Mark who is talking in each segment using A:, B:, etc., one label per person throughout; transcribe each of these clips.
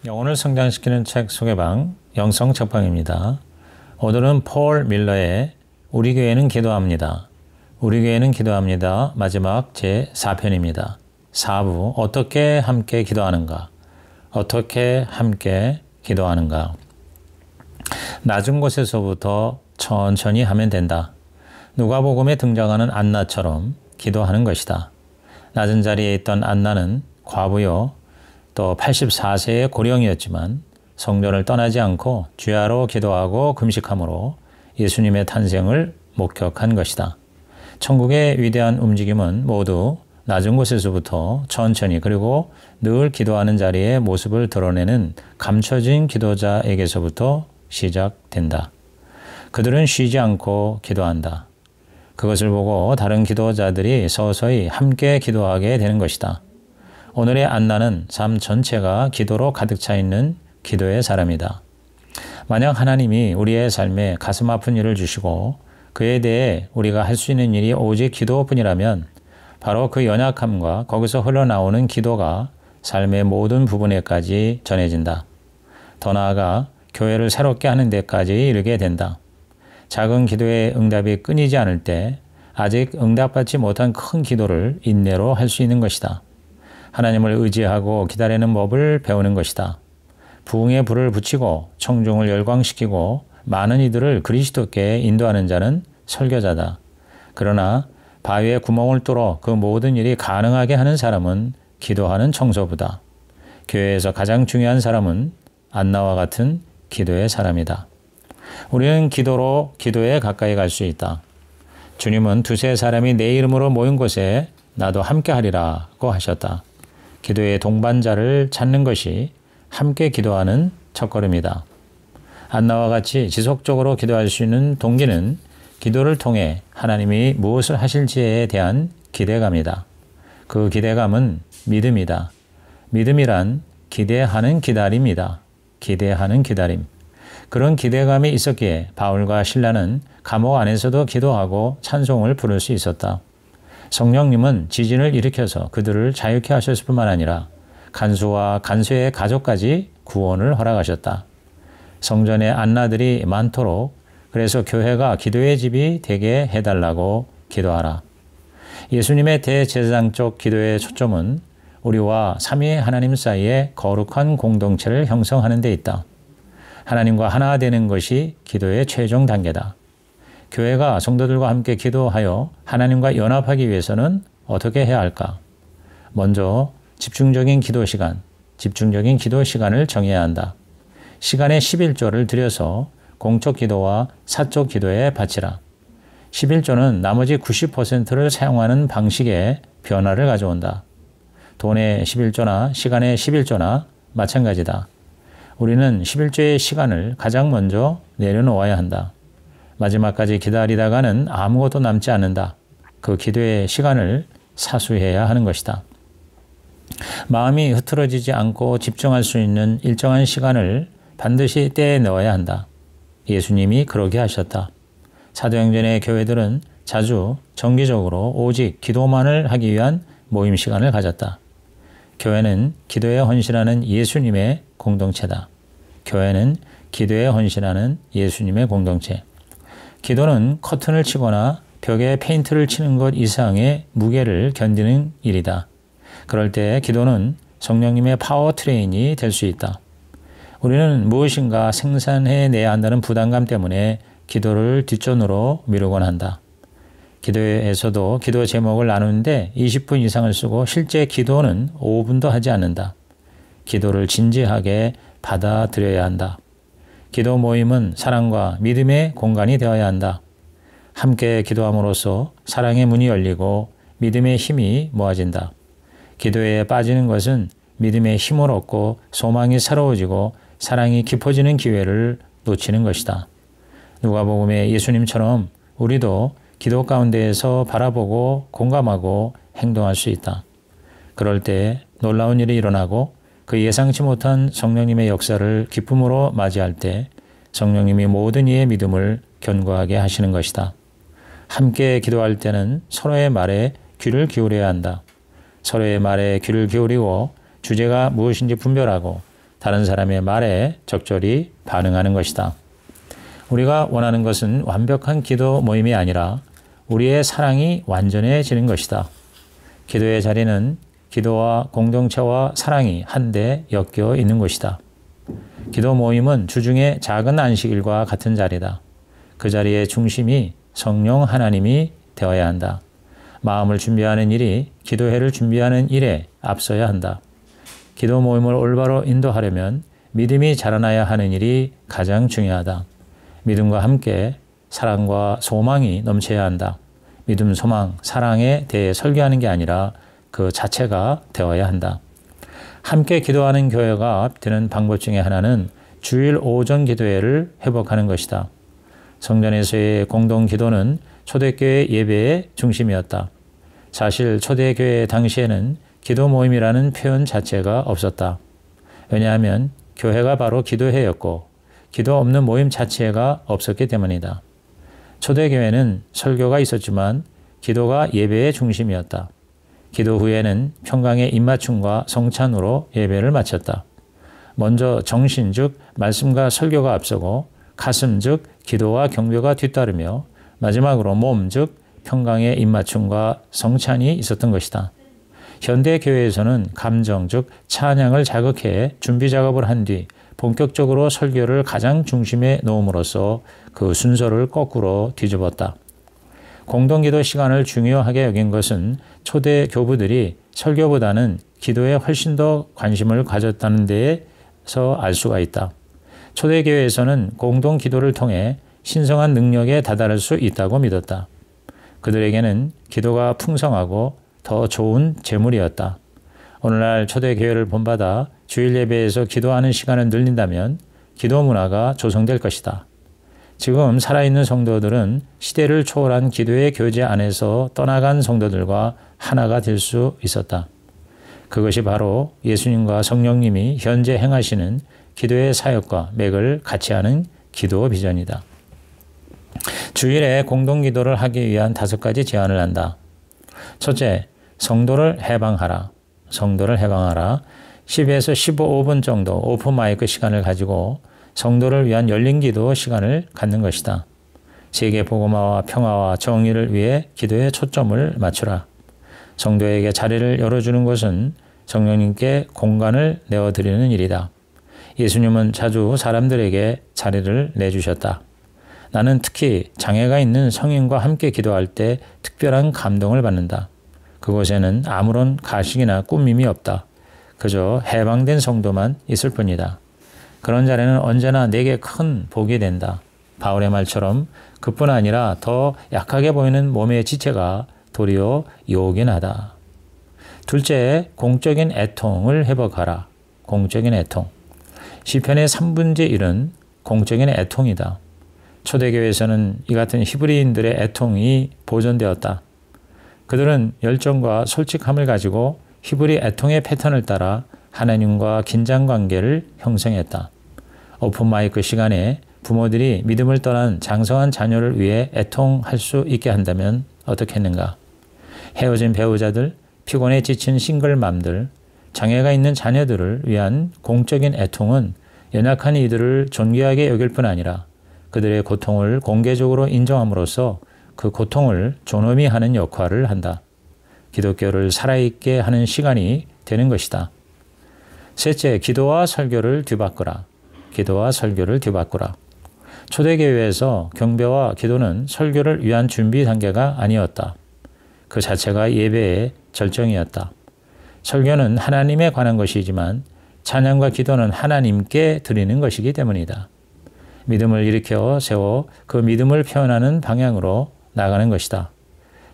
A: 영혼을 성장시키는 책 소개방 영성 책방입니다. 오늘은 폴 밀러의 우리 교회는 기도합니다. 우리 교회는 기도합니다. 마지막 제4편입니다. 4부 어떻게 함께 기도하는가? 어떻게 함께 기도하는가? 낮은 곳에서부터 천천히 하면 된다. 누가복음에 등장하는 안나처럼 기도하는 것이다. 낮은 자리에 있던 안나는 과부요 또 84세의 고령이었지만 성전을 떠나지 않고 주야로 기도하고 금식함으로 예수님의 탄생을 목격한 것이다. 천국의 위대한 움직임은 모두 낮은 곳에서부터 천천히 그리고 늘 기도하는 자리의 모습을 드러내는 감춰진 기도자에게서부터 시작된다. 그들은 쉬지 않고 기도한다. 그것을 보고 다른 기도자들이 서서히 함께 기도하게 되는 것이다. 오늘의 안나는 삶 전체가 기도로 가득 차 있는 기도의 사람이다. 만약 하나님이 우리의 삶에 가슴 아픈 일을 주시고 그에 대해 우리가 할 수 있는 일이 오직 기도뿐이라면 바로 그 연약함과 거기서 흘러나오는 기도가 삶의 모든 부분에까지 전해진다. 더 나아가 교회를 새롭게 하는 데까지 이르게 된다. 작은 기도의 응답이 끊이지 않을 때 아직 응답받지 못한 큰 기도를 인내로 할 수 있는 것이다. 하나님을 의지하고 기다리는 법을 배우는 것이다. 부흥의 불을 붙이고 청중을 열광시키고 많은 이들을 그리스도께 인도하는 자는 설교자다. 그러나 바위에 구멍을 뚫어 그 모든 일이 가능하게 하는 사람은 기도하는 청소부다. 교회에서 가장 중요한 사람은 안나와 같은 기도의 사람이다. 우리는 기도로 기도에 가까이 갈 수 있다. 주님은 두세 사람이 내 이름으로 모인 곳에 나도 함께 하리라고 하셨다. 기도의 동반자를 찾는 것이 함께 기도하는 첫걸음이다. 안나와 같이 지속적으로 기도할 수 있는 동기는 기도를 통해 하나님이 무엇을 하실지에 대한 기대감이다. 그 기대감은 믿음이다. 믿음이란 기대하는 기다림이다. 기대하는 기다림. 그런 기대감이 있었기에 바울과 실라는 감옥 안에서도 기도하고 찬송을 부를 수 있었다. 성령님은 지진을 일으켜서 그들을 자유케 하셨을 뿐만 아니라 간수와 간수의 가족까지 구원을 허락하셨다. 성전에 안나들이 많도록 그래서 교회가 기도의 집이 되게 해달라고 기도하라. 예수님의 대제사장적 기도의 초점은 우리와 삼위 하나님 사이의 거룩한 공동체를 형성하는 데 있다. 하나님과 하나 되는 것이 기도의 최종 단계다. 교회가 성도들과 함께 기도하여 하나님과 연합하기 위해서는 어떻게 해야 할까? 먼저 집중적인 기도 시간을 정해야 한다. 시간의 11조를 들여서 공적 기도와 사적 기도에 바치라. 11조는 나머지 90%를 사용하는 방식에 변화를 가져온다. 돈의 11조나 시간의 11조나 마찬가지다. 우리는 11조의 시간을 가장 먼저 내려놓아야 한다. 마지막까지 기다리다가는 아무것도 남지 않는다. 그 기도의 시간을 사수해야 하는 것이다. 마음이 흐트러지지 않고 집중할 수 있는 일정한 시간을 반드시 때에 넣어야 한다. 예수님이 그러게 하셨다. 사도행전의 교회들은 자주 정기적으로 오직 기도만을 하기 위한 모임 시간을 가졌다. 교회는 기도에 헌신하는 예수님의 공동체다. 교회는 기도에 헌신하는 예수님의 공동체. 기도는 커튼을 치거나 벽에 페인트를 치는 것 이상의 무게를 견디는 일이다. 그럴 때 기도는 성령님의 파워 트레인이 될 수 있다. 우리는 무엇인가 생산해내야 한다는 부담감 때문에 기도를 뒷전으로 미루곤 한다. 기도에서도 기도 제목을 나누는데 20분 이상을 쓰고 실제 기도는 5분도 하지 않는다. 기도를 진지하게 받아들여야 한다. 기도 모임은 사랑과 믿음의 공간이 되어야 한다. 함께 기도함으로써 사랑의 문이 열리고 믿음의 힘이 모아진다. 기도에 빠지는 것은 믿음의 힘을 얻고 소망이 새로워지고 사랑이 깊어지는 기회를 놓치는 것이다. 누가복음의 예수님처럼 우리도 기도 가운데에서 바라보고 공감하고 행동할 수 있다. 그럴 때 놀라운 일이 일어나고 그 예상치 못한 성령님의 역사를 기쁨으로 맞이할 때 성령님이 모든 이의 믿음을 견고하게 하시는 것이다. 함께 기도할 때는 서로의 말에 귀를 기울여야 한다. 서로의 말에 귀를 기울이고 주제가 무엇인지 분별하고 다른 사람의 말에 적절히 반응하는 것이다. 우리가 원하는 것은 완벽한 기도 모임이 아니라 우리의 사랑이 완전해지는 것이다. 기도의 자리는 기도와 공동체와 사랑이 한데 엮여 있는 곳이다. 기도 모임은 주중의 작은 안식일과 같은 자리다. 그 자리의 중심이 성령 하나님이 되어야 한다. 마음을 준비하는 일이 기도회를 준비하는 일에 앞서야 한다. 기도 모임을 올바로 인도하려면 믿음이 자라나야 하는 일이 가장 중요하다. 믿음과 함께 사랑과 소망이 넘쳐야 한다. 믿음, 소망, 사랑에 대해 설교하는 게 아니라 그 자체가 되어야 한다. 함께 기도하는 교회가 되는 방법 중에 하나는 주일 오전 기도회를 회복하는 것이다. 성전에서의 공동 기도는 초대교회 예배의 중심이었다. 사실 초대교회 당시에는 기도 모임이라는 표현 자체가 없었다. 왜냐하면 교회가 바로 기도회였고 기도 없는 모임 자체가 없었기 때문이다. 초대교회는 설교가 있었지만 기도가 예배의 중심이었다. 기도 후에는 평강의 입맞춤과 성찬으로 예배를 마쳤다. 먼저 정신 즉 말씀과 설교가 앞서고 가슴 즉 기도와 경배가 뒤따르며 마지막으로 몸 즉 평강의 입맞춤과 성찬이 있었던 것이다. 현대 교회에서는 감정 즉 찬양을 자극해 준비 작업을 한 뒤 본격적으로 설교를 가장 중심에 놓음으로써 그 순서를 거꾸로 뒤집었다. 공동기도 시간을 중요하게 여긴 것은 초대 교부들이 설교보다는 기도에 훨씬 더 관심을 가졌다는 데에서 알 수가 있다. 초대교회에서는 공동기도를 통해 신성한 능력에 다다를 수 있다고 믿었다. 그들에게는 기도가 풍성하고 더 좋은 재물이었다. 오늘날 초대교회를 본받아 주일 예배에서 기도하는 시간을 늘린다면 기도 문화가 조성될 것이다. 지금 살아있는 성도들은 시대를 초월한 기도의 교제 안에서 떠나간 성도들과 하나가 될 수 있었다. 그것이 바로 예수님과 성령님이 현재 행하시는 기도의 사역과 맥을 같이 하는 기도 비전이다. 주일에 공동기도를 하기 위한 5가지 제안을 한다. 첫째, 성도를 해방하라. 성도를 해방하라. 10에서 15분 정도 오픈 마이크 시간을 가지고 성도를 위한 열린 기도 시간을 갖는 것이다. 세계 복음화와 평화와 정의를 위해 기도에 초점을 맞추라. 성도에게 자리를 열어주는 것은 성령님께 공간을 내어드리는 일이다. 예수님은 자주 사람들에게 자리를 내주셨다. 나는 특히 장애가 있는 성인과 함께 기도할 때 특별한 감동을 받는다. 그곳에는 아무런 가식이나 꾸밈이 없다. 그저 해방된 성도만 있을 뿐이다. 그런 자리는 언제나 내게 큰 복이 된다. 바울의 말처럼 그뿐 아니라 더 약하게 보이는 몸의 지체가 도리어 요긴하다. 둘째, 공적인 애통을 회복하라. 공적인 애통. 시편의 3분의 1은 공적인 애통이다. 초대교회에서는 이 같은 히브리인들의 애통이 보존되었다. 그들은 열정과 솔직함을 가지고 히브리 애통의 패턴을 따라 하나님과 긴장 관계를 형성했다. 오픈 마이크 시간에 부모들이 믿음을 떠난 장성한 자녀를 위해 애통할 수 있게 한다면 어떻겠는가? 헤어진 배우자들, 피곤에 지친 싱글맘들, 장애가 있는 자녀들을 위한 공적인 애통은 연약한 이들을 존귀하게 여길 뿐 아니라 그들의 고통을 공개적으로 인정함으로써 그 고통을 존엄히 하는 역할을 한다. 기독교를 살아있게 하는 시간이 되는 것이다. 셋째, 기도와 설교를 뒤바꾸라. 기도와 설교를 뒤바꾸라. 초대교회에서 경배와 기도는 설교를 위한 준비 단계가 아니었다. 그 자체가 예배의 절정이었다. 설교는 하나님에 관한 것이지만 찬양과 기도는 하나님께 드리는 것이기 때문이다. 믿음을 일으켜 세워 그 믿음을 표현하는 방향으로 나가는 것이다.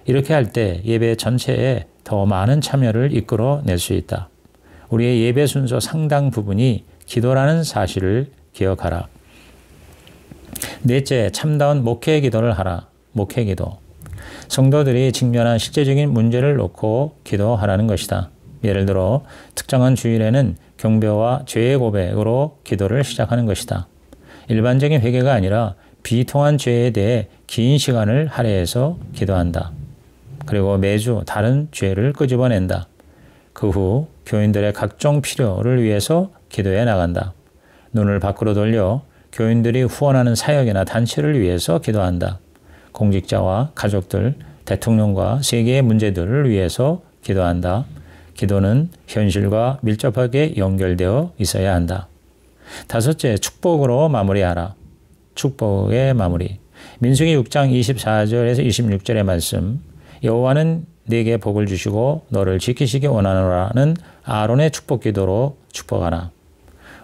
A: 이렇게 할 때 예배 전체에 더 많은 참여를 이끌어낼 수 있다. 우리의 예배 순서 상당 부분이 기도라는 사실을 기억하라. 넷째, 참다운 목회 기도를 하라. 목회 기도. 성도들이 직면한 실제적인 문제를 놓고 기도하라는 것이다. 예를 들어 특정한 주일에는 경배와 죄의 고백으로 기도를 시작하는 것이다. 일반적인 회개가 아니라 비통한 죄에 대해 긴 시간을 할애해서 기도한다. 그리고 매주 다른 죄를 끄집어낸다. 그 후 교인들의 각종 필요를 위해서 기도해 나간다. 눈을 밖으로 돌려 교인들이 후원하는 사역이나 단체를 위해서 기도한다. 공직자와 가족들, 대통령과 세계의 문제들을 위해서 기도한다. 기도는 현실과 밀접하게 연결되어 있어야 한다. 다섯째, 축복으로 마무리하라. 축복의 마무리. 민수기 6장 24절에서 26절의 말씀. 여호와는 네게 복을 주시고 너를 지키시기 원하노라는 아론의 축복 기도로 축복하라.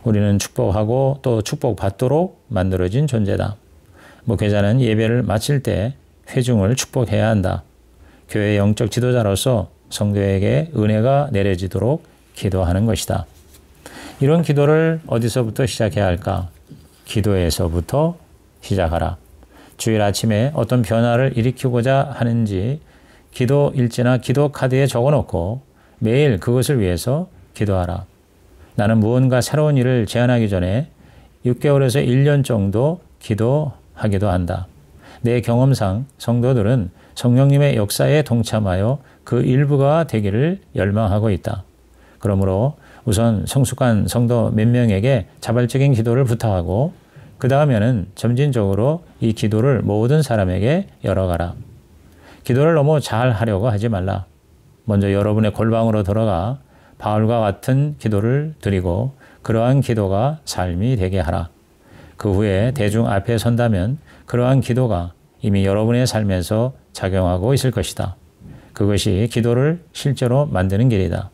A: 우리는 축복하고 또 축복받도록 만들어진 존재다. 목회자는 예배를 마칠 때 회중을 축복해야 한다. 교회 영적 지도자로서 성도에게 은혜가 내려지도록 기도하는 것이다. 이런 기도를 어디서부터 시작해야 할까? 기도에서부터 시작하라. 주일 아침에 어떤 변화를 일으키고자 하는지 기도 일지나 기도 카드에 적어놓고 매일 그것을 위해서 기도하라. 나는 무언가 새로운 일을 제안하기 전에 6개월에서 1년 정도 기도하기도 한다. 내 경험상 성도들은 성령님의 역사에 동참하여 그 일부가 되기를 열망하고 있다. 그러므로 우선 성숙한 성도 몇 명에게 자발적인 기도를 부탁하고 그 다음에는 점진적으로 이 기도를 모든 사람에게 열어가라. 기도를 너무 잘 하려고 하지 말라. 먼저 여러분의 골방으로 들어가 바울과 같은 기도를 드리고 그러한 기도가 삶이 되게 하라. 그 후에 대중 앞에 선다면 그러한 기도가 이미 여러분의 삶에서 작용하고 있을 것이다. 그것이 기도를 실제로 만드는 길이다.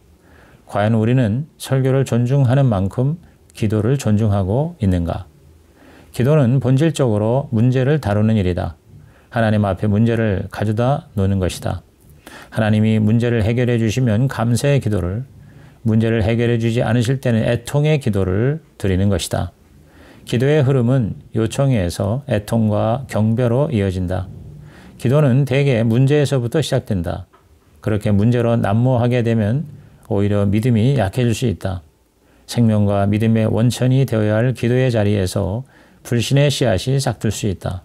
A: 과연 우리는 설교를 존중하는 만큼 기도를 존중하고 있는가? 기도는 본질적으로 문제를 다루는 일이다. 하나님 앞에 문제를 가져다 놓는 것이다. 하나님이 문제를 해결해 주시면 감사의 기도를, 문제를 해결해 주지 않으실 때는 애통의 기도를 드리는 것이다. 기도의 흐름은 요청에서 애통과 경배로 이어진다. 기도는 대개 문제에서부터 시작된다. 그렇게 문제로 난무하게 되면 오히려 믿음이 약해질 수 있다. 생명과 믿음의 원천이 되어야 할 기도의 자리에서 불신의 씨앗이 싹들 수 있다.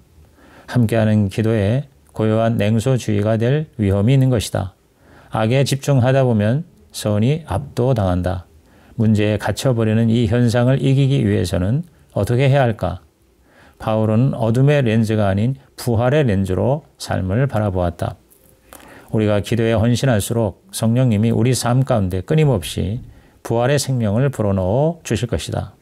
A: 함께하는 기도에 고요한 냉소주의가 될 위험이 있는 것이다. 악에 집중하다 보면 선이 압도당한다. 문제에 갇혀버리는 이 현상을 이기기 위해서는 어떻게 해야 할까? 바울은 어둠의 렌즈가 아닌 부활의 렌즈로 삶을 바라보았다. 우리가 기도에 헌신할수록 성령님이 우리 삶 가운데 끊임없이 부활의 생명을 불어넣어 주실 것이다.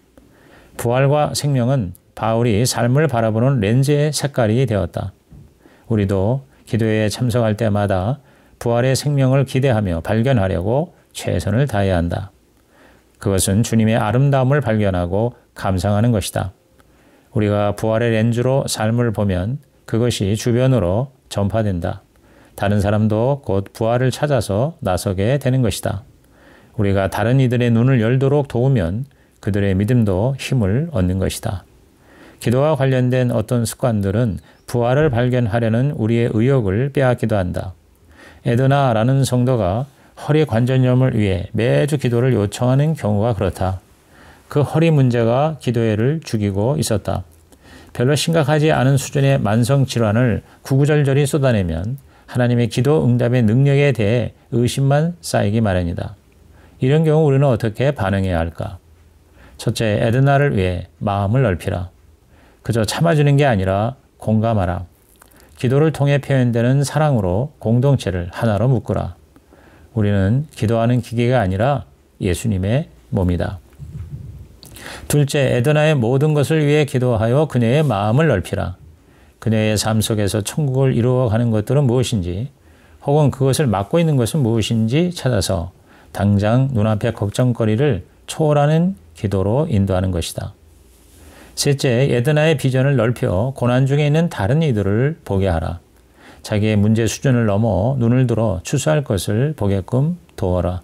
A: 부활과 생명은 바울이 삶을 바라보는 렌즈의 색깔이 되었다. 우리도 기도에 참석할 때마다 부활의 생명을 기대하며 발견하려고 최선을 다해야 한다. 그것은 주님의 아름다움을 발견하고 감상하는 것이다. 우리가 부활의 렌즈로 삶을 보면 그것이 주변으로 전파된다. 다른 사람도 곧 부활을 찾아서 나서게 되는 것이다. 우리가 다른 이들의 눈을 열도록 도우면 그들의 믿음도 힘을 얻는 것이다. 기도와 관련된 어떤 습관들은 부활을 발견하려는 우리의 의욕을 빼앗기도 한다. 에드나라는 성도가 허리 관절염을 위해 매주 기도를 요청하는 경우가 그렇다. 그 허리 문제가 기도회를 죽이고 있었다. 별로 심각하지 않은 수준의 만성 질환을 구구절절히 쏟아내면 하나님의 기도 응답의 능력에 대해 의심만 쌓이기 마련이다. 이런 경우 우리는 어떻게 반응해야 할까? 첫째, 에드나를 위해 마음을 넓히라. 그저 참아주는 게 아니라 공감하라. 기도를 통해 표현되는 사랑으로 공동체를 하나로 묶으라. 우리는 기도하는 기계가 아니라 예수님의 몸이다. 둘째, 에드나의 모든 것을 위해 기도하여 그녀의 마음을 넓히라. 그녀의 삶 속에서 천국을 이루어가는 것들은 무엇인지, 혹은 그것을 막고 있는 것은 무엇인지 찾아서 당장 눈앞의 걱정거리를 초월하는 기도로 인도하는 것이다. 셋째, 에드나의 비전을 넓혀 고난 중에 있는 다른 이들을 보게 하라. 자기의 문제 수준을 넘어 눈을 들어 추수할 것을 보게끔 도와라.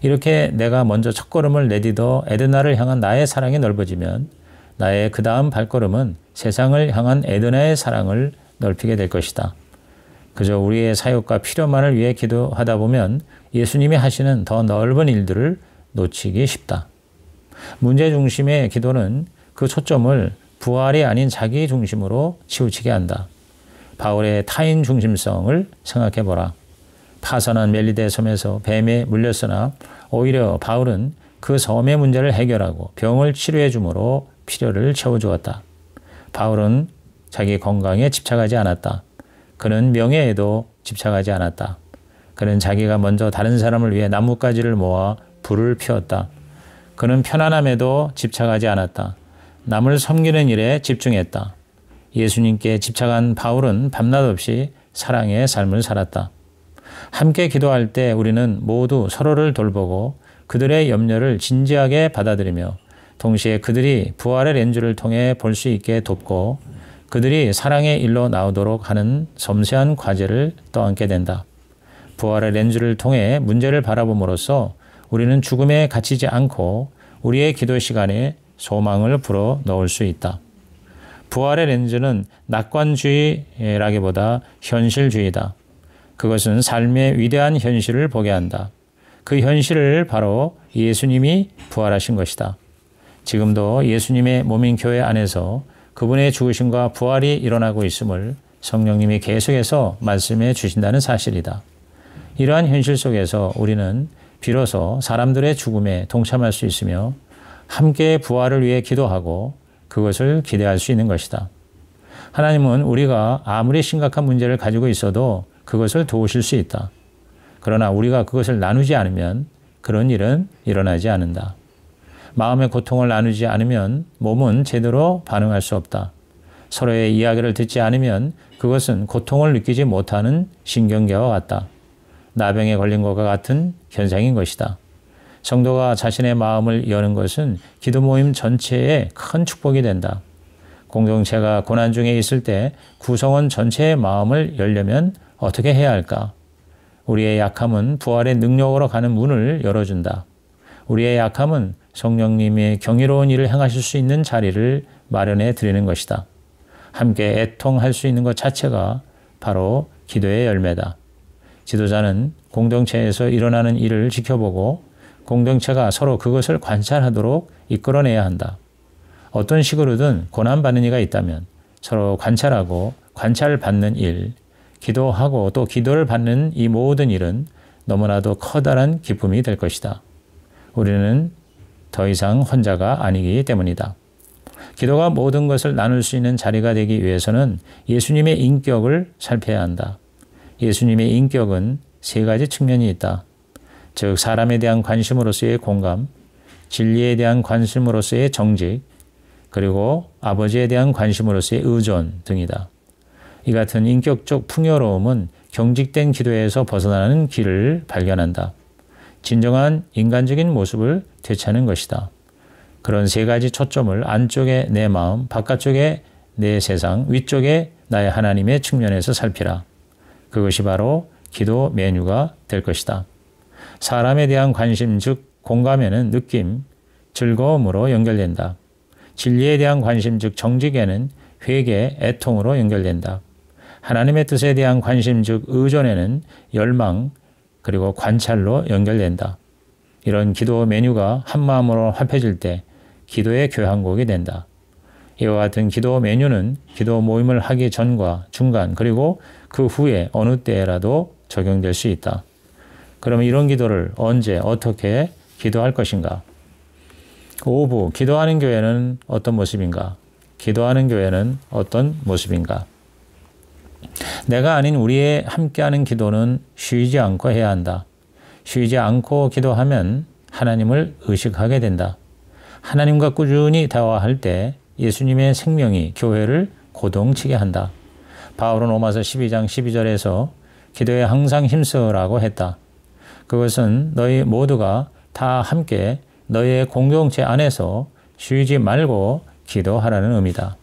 A: 이렇게 내가 먼저 첫걸음을 내딛어 에드나를 향한 나의 사랑이 넓어지면 나의 그 다음 발걸음은 세상을 향한 에드나의 사랑을 넓히게 될 것이다. 그저 우리의 사역과 필요만을 위해 기도하다 보면 예수님이 하시는 더 넓은 일들을 놓치기 쉽다. 문제 중심의 기도는 그 초점을 부활이 아닌 자기 중심으로 치우치게 한다. 바울의 타인 중심성을 생각해보라. 파선한 멜리데 섬에서 뱀에 물렸으나 오히려 바울은 그 섬의 문제를 해결하고 병을 치료해 주므로 필요를 채워주었다. 바울은 자기 건강에 집착하지 않았다. 그는 명예에도 집착하지 않았다. 그는 자기가 먼저 다른 사람을 위해 나뭇가지를 모아 불을 피웠다. 그는 편안함에도 집착하지 않았다. 남을 섬기는 일에 집중했다. 예수님께 집착한 바울은 밤낮 없이 사랑의 삶을 살았다. 함께 기도할 때 우리는 모두 서로를 돌보고 그들의 염려를 진지하게 받아들이며 동시에 그들이 부활의 렌즈를 통해 볼 수 있게 돕고 그들이 사랑의 일로 나오도록 하는 섬세한 과제를 떠안게 된다. 부활의 렌즈를 통해 문제를 바라봄으로써 우리는 죽음에 갇히지 않고 우리의 기도 시간에 소망을 불어 넣을 수 있다. 부활의 렌즈는 낙관주의라기보다 현실주의다. 그것은 삶의 위대한 현실을 보게 한다. 그 현실을 바로 예수님이 부활하신 것이다. 지금도 예수님의 몸인 교회 안에서 그분의 죽으심과 부활이 일어나고 있음을 성령님이 계속해서 말씀해 주신다는 사실이다. 이러한 현실 속에서 우리는 비로소 사람들의 죽음에 동참할 수 있으며 함께 부활을 위해 기도하고 그것을 기대할 수 있는 것이다. 하나님은 우리가 아무리 심각한 문제를 가지고 있어도 그것을 도우실 수 있다. 그러나 우리가 그것을 나누지 않으면 그런 일은 일어나지 않는다. 마음의 고통을 나누지 않으면 몸은 제대로 반응할 수 없다. 서로의 이야기를 듣지 않으면 그것은 고통을 느끼지 못하는 신경계와 같다. 나병에 걸린 것과 같은 현상인 것이다. 성도가 자신의 마음을 여는 것은 기도 모임 전체에 큰 축복이 된다. 공동체가 고난 중에 있을 때 구성원 전체의 마음을 열려면 어떻게 해야 할까? 우리의 약함은 부활의 능력으로 가는 문을 열어준다. 우리의 약함은 성령님의 경이로운 일을 행하실 수 있는 자리를 마련해 드리는 것이다. 함께 애통할 수 있는 것 자체가 바로 기도의 열매다. 지도자는 공동체에서 일어나는 일을 지켜보고 공동체가 서로 그것을 관찰하도록 이끌어내야 한다. 어떤 식으로든 고난받는 이가 있다면 서로 관찰하고 관찰받는 일, 기도하고 또 기도를 받는 이 모든 일은 너무나도 커다란 기쁨이 될 것이다. 우리는 더 이상 혼자가 아니기 때문이다. 기도가 모든 것을 나눌 수 있는 자리가 되기 위해서는 예수님의 인격을 살펴야 한다. 예수님의 인격은 세 가지 측면이 있다. 즉 사람에 대한 관심으로서의 공감, 진리에 대한 관심으로서의 정직, 그리고 아버지에 대한 관심으로서의 의존 등이다. 이 같은 인격적 풍요로움은 경직된 기도에서 벗어나는 길을 발견한다. 진정한 인간적인 모습을 되찾는 것이다. 그런 세 가지 초점을 안쪽에 내 마음, 바깥쪽에 내 세상, 위쪽에 나의 하나님의 측면에서 살피라. 그것이 바로 기도 메뉴가 될 것이다. 사람에 대한 관심, 즉 공감에는 느낌, 즐거움으로 연결된다. 진리에 대한 관심, 즉 정직에는 회개, 애통으로 연결된다. 하나님의 뜻에 대한 관심, 즉 의존에는 열망, 그리고 관찰로 연결된다. 이런 기도 메뉴가 한마음으로 합해질 때 기도의 교향곡이 된다. 이와 같은 기도 메뉴는 기도 모임을 하기 전과 중간 그리고 그 후에 어느 때라도 적용될 수 있다. 그러면 이런 기도를 언제 어떻게 기도할 것인가? 5부 기도하는 교회는 어떤 모습인가? 기도하는 교회는 어떤 모습인가? 내가 아닌 우리의 함께하는 기도는 쉬지 않고 해야 한다. 쉬지 않고 기도하면 하나님을 의식하게 된다. 하나님과 꾸준히 대화할 때 예수님의 생명이 교회를 고동치게 한다. 바울은 로마서 12장 12절에서 기도에 항상 힘쓰라고 했다. 그것은 너희 모두가 다 함께 너희의 공동체 안에서 쉬지 말고 기도하라는 의미다.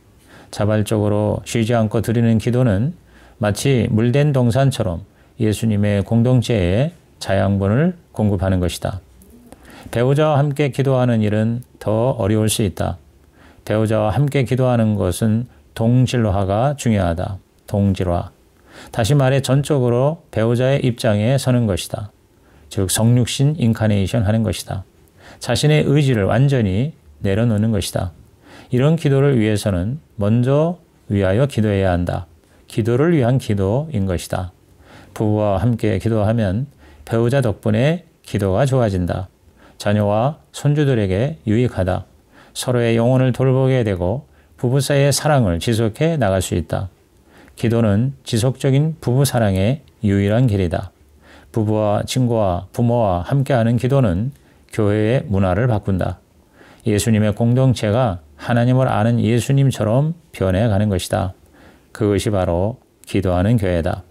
A: 자발적으로 쉬지 않고 드리는 기도는 마치 물된 동산처럼 예수님의 공동체에 자양분을 공급하는 것이다. 배우자와 함께 기도하는 일은 더 어려울 수 있다. 배우자와 함께 기도하는 것은 동질화가 중요하다. 동질화. 다시 말해 전적으로 배우자의 입장에 서는 것이다. 즉 성육신 인카네이션 하는 것이다. 자신의 의지를 완전히 내려놓는 것이다. 이런 기도를 위해서는 먼저 위하여 기도해야 한다. 기도를 위한 기도인 것이다. 부부와 함께 기도하면 배우자 덕분에 기도가 좋아진다. 자녀와 손주들에게 유익하다. 서로의 영혼을 돌보게 되고 부부 사이의 사랑을 지속해 나갈 수 있다. 기도는 지속적인 부부 사랑의 유일한 길이다. 부부와 친구와 부모와 함께하는 기도는 교회의 문화를 바꾼다. 예수님의 공동체가 하나님을 아는 예수님처럼 변해가는 것이다. 그것이 바로 기도하는 교회다.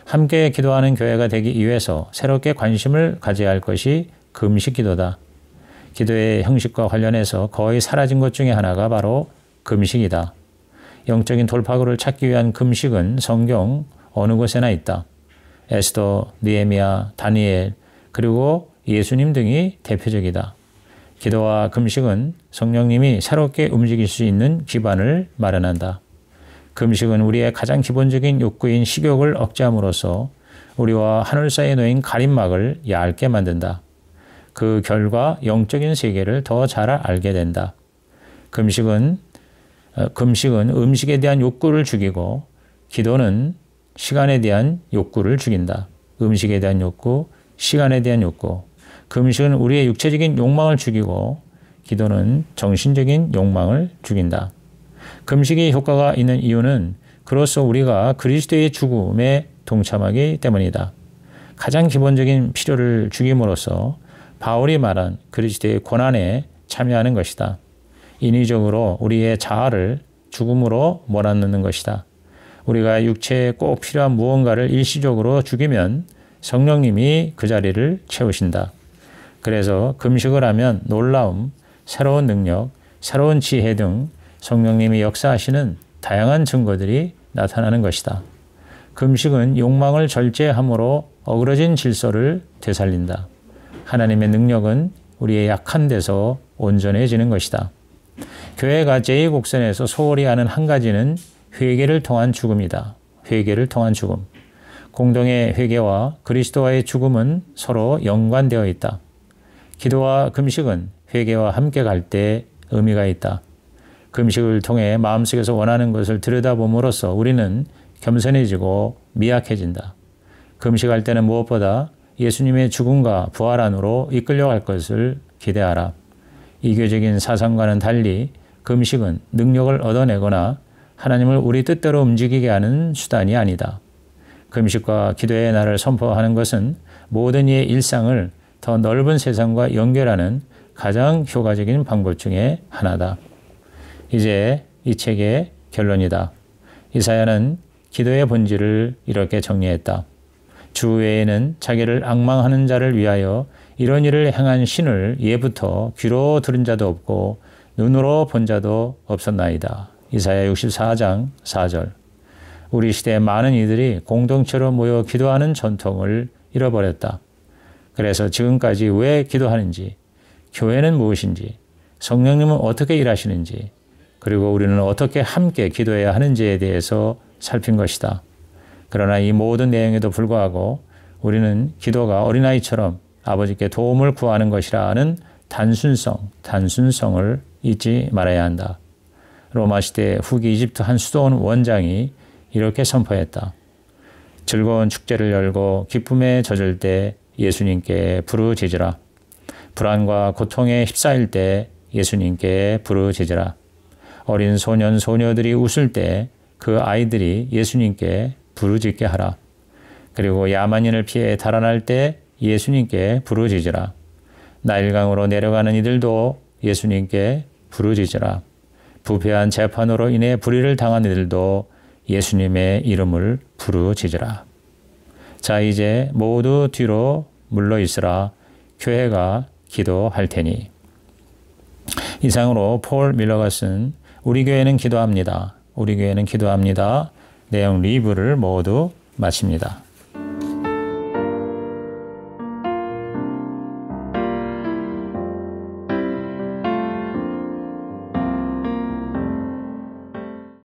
A: 함께 기도하는 교회가 되기 위해서 새롭게 관심을 가져야 할 것이 금식 기도다. 기도의 형식과 관련해서 거의 사라진 것 중에 하나가 바로 금식이다. 영적인 돌파구를 찾기 위한 금식은 성경 어느 곳에나 있다. 에스더, 느헤미야, 다니엘, 그리고 예수님 등이 대표적이다. 기도와 금식은 성령님이 새롭게 움직일 수 있는 기반을 마련한다. 금식은 우리의 가장 기본적인 욕구인 식욕을 억제함으로써 우리와 하늘 사이에 놓인 가림막을 얇게 만든다. 그 결과 영적인 세계를 더 잘 알게 된다. 금식은 음식에 대한 욕구를 죽이고 기도는 시간에 대한 욕구를 죽인다. 음식에 대한 욕구, 시간에 대한 욕구. 금식은 우리의 육체적인 욕망을 죽이고 기도는 정신적인 욕망을 죽인다. 금식의 효과가 있는 이유는 그로써 우리가 그리스도의 죽음에 동참하기 때문이다. 가장 기본적인 필요를 죽임으로써 바울이 말한 그리스도의 고난에 참여하는 것이다. 인위적으로 우리의 자아를 죽음으로 몰아넣는 것이다. 우리가 육체에 꼭 필요한 무언가를 일시적으로 죽이면 성령님이 그 자리를 채우신다. 그래서 금식을 하면 놀라움, 새로운 능력, 새로운 지혜 등 성령님이 역사하시는 다양한 증거들이 나타나는 것이다. 금식은 욕망을 절제함으로 어그러진 질서를 되살린다. 하나님의 능력은 우리의 약한 데서 온전해지는 것이다. 교회가 제2곡선에서 소홀히 하는 한 가지는 회개를 통한 죽음이다. 회개를 통한 죽음. 공동의 회개와 그리스도와의 죽음은 서로 연관되어 있다. 기도와 금식은 회개와 함께 갈 때 의미가 있다. 금식을 통해 마음속에서 원하는 것을 들여다봄으로써 우리는 겸손해지고 미약해진다. 금식할 때는 무엇보다 예수님의 죽음과 부활 안으로 이끌려갈 것을 기대하라. 이교적인 사상과는 달리 금식은 능력을 얻어내거나 하나님을 우리 뜻대로 움직이게 하는 수단이 아니다. 금식과 기도의 날을 선포하는 것은 모든 이의 일상을 더 넓은 세상과 연결하는 가장 효과적인 방법 중에 하나다. 이제 이 책의 결론이다. 이사야는 기도의 본질을 이렇게 정리했다. 주 외에는 자기를 앙망하는 자를 위하여 이런 일을 행한 신을 예부터 귀로 들은 자도 없고 눈으로 본 자도 없었나이다. 이사야 64장 4절. 우리 시대의 많은 이들이 공동체로 모여 기도하는 전통을 잃어버렸다. 그래서 지금까지 왜 기도하는지, 교회는 무엇인지, 성령님은 어떻게 일하시는지, 그리고 우리는 어떻게 함께 기도해야 하는지에 대해서 살핀 것이다. 그러나 이 모든 내용에도 불구하고 우리는 기도가 어린아이처럼 아버지께 도움을 구하는 것이라는 단순성을 잊지 말아야 한다. 로마 시대 후기 이집트 한 수도원 원장이 이렇게 선포했다. 즐거운 축제를 열고 기쁨에 젖을 때 예수님께 부르짖으라. 불안과 고통에 휩싸일 때 예수님께 부르짖으라. 어린 소년 소녀들이 웃을 때 그 아이들이 예수님께 부르짖게 하라. 그리고 야만인을 피해 달아날 때 예수님께 부르짖으라. 나일강으로 내려가는 이들도 예수님께 부르짖으라. 부패한 재판으로 인해 불의를 당한 이들도 예수님의 이름을 부르짖으라. 자, 이제 모두 뒤로 물러 있으라. 교회가 기도할 테니. 이상으로 폴 밀러가 쓴 우리 교회는 기도합니다. 우리 교회는 기도합니다. 내용 리뷰를 모두 마칩니다.